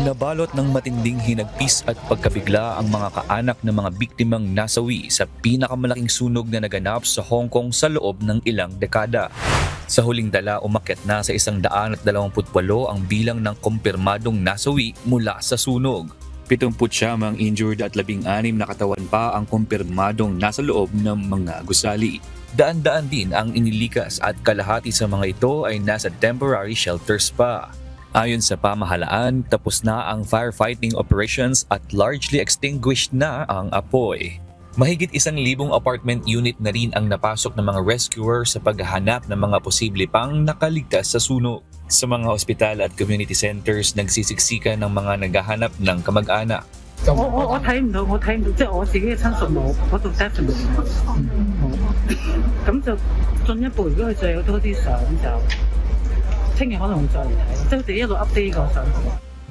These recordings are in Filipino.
Nabalot ng matinding hinagpis at pagkabigla ang mga kaanak ng mga biktimang nasawi sa pinakamalaking sunog na naganap sa Hong Kong sa loob ng ilang dekada. Sa huling dala, umakyat na sa 128 ang bilang ng kumpirmadong nasawi mula sa sunog. 79 ang injured at 16 na katawan pa ang kumpirmadong nasa loob ng mga gusali. Daan-daan din ang inilikas at kalahati sa mga ito ay nasa temporary shelters pa. Ayon sa pamahalaan, tapos na ang firefighting operations at largely extinguished na ang apoy. Mahigit 1,000 apartment unit na rin ang napasok ng mga rescuer sa paghahanap ng mga posible pang nakaligtas sa sunog. Sa mga ospital at community centers, nagsisiksikan ng mga naghahanap ng kamag-anak. 我睇唔到，即係我自己嘅親屬冇，嗰度 definitely 冇。咁就進一步，如果佢再有多啲相就。 聽日可能會再嚟睇，即係佢哋一路 update 個相。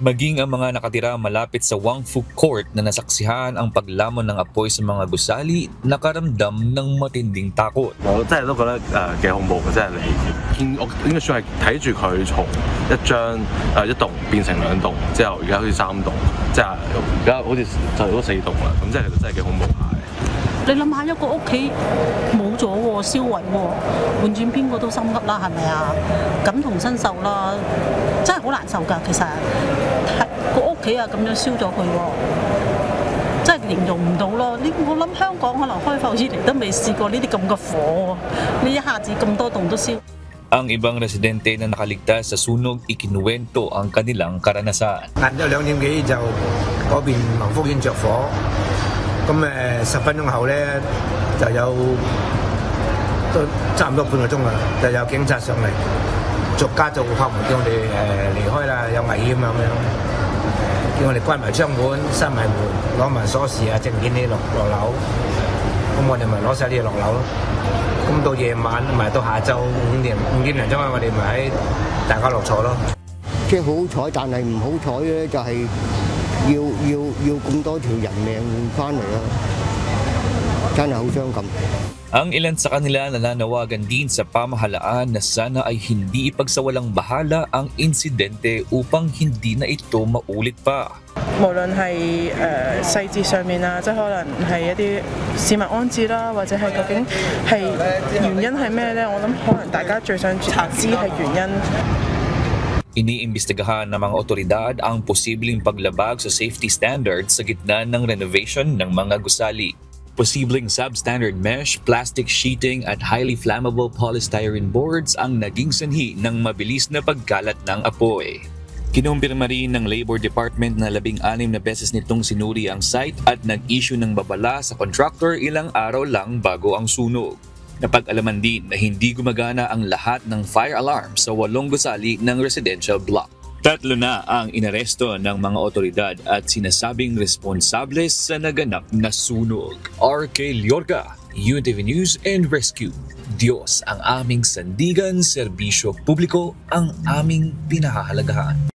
Maging ang mga nakatira malapit sa Wang Fu Court na nasaksihan ang paglamon ng apoy sa mga gusali, nakaramdam ng matinding takot. 我真係都覺得幾恐怖嘅，真係你見我應該算係睇住佢從一棟變成2棟，之後而家好似3棟，即係而家好似就嚟都4棟啦，咁即係其實真係幾恐怖下。 你諗下一個屋企冇咗喎，燒毀喎，換轉邊個都心急啦，係咪啊？感同身受啦，真係好難受㗎。其實個屋企啊咁樣燒咗佢喎，真係形容唔到咯。我諗香港可能開埠以嚟都未試過呢啲咁嘅火喎，呢一下子咁多棟都燒。 Ang ibang residente na nakaligtas sa sunog ikinuwento ang kanilang karanasan. 晏咗2點幾就嗰邊宏福苑着火。 咁10分鐘後咧，就有都差唔多半個鐘啦，就有警察上嚟，逐家逐戶敲門叫我哋離開啦，有危險啊咁樣，叫我哋關埋窗門、閂埋門，攞埋鎖匙啊、證件啲落樓，咁我哋咪攞晒啲嘢落樓咯。咁到夜晚咪到下晝5點零鐘啊，我哋咪喺大家樂坐咯。即係好彩，但係唔好彩咧，就係。 要咁多條人命換翻嚟咯，真係好傷感。Ang ilan sa kanila nananawagan din sa pamahalaan na sana ay hindi ipagsawalang bahala ang insidente upang hindi na ito maulit pa. 無論係細節上面啊，即係可能係一啲市民安置啦，或者係究竟係原因係咩咧？我諗可能大家最想知係原因。 Iniimbestigahan ng mga otoridad ang posibleng paglabag sa safety standards sa gitna ng renovation ng mga gusali. Posibleng substandard mesh, plastic sheeting at highly flammable polystyrene boards ang naging sanhi ng mabilis na pagkalat ng apoy. Kinumpirma rin ng Labor Department na 16 na beses nitong sinuri ang site at nag-issue ng babala sa contractor ilang araw lang bago ang sunog. Napag-alaman din na hindi gumagana ang lahat ng fire alarm sa 8 gusali ng residential block. 3 na ang inaresto ng mga otoridad at sinasabing responsable sa naganap na sunog. RK Liorga, UNTV News and Rescue. Diyos ang aming sandigan, serbisyo publiko ang aming pinahahalagahan.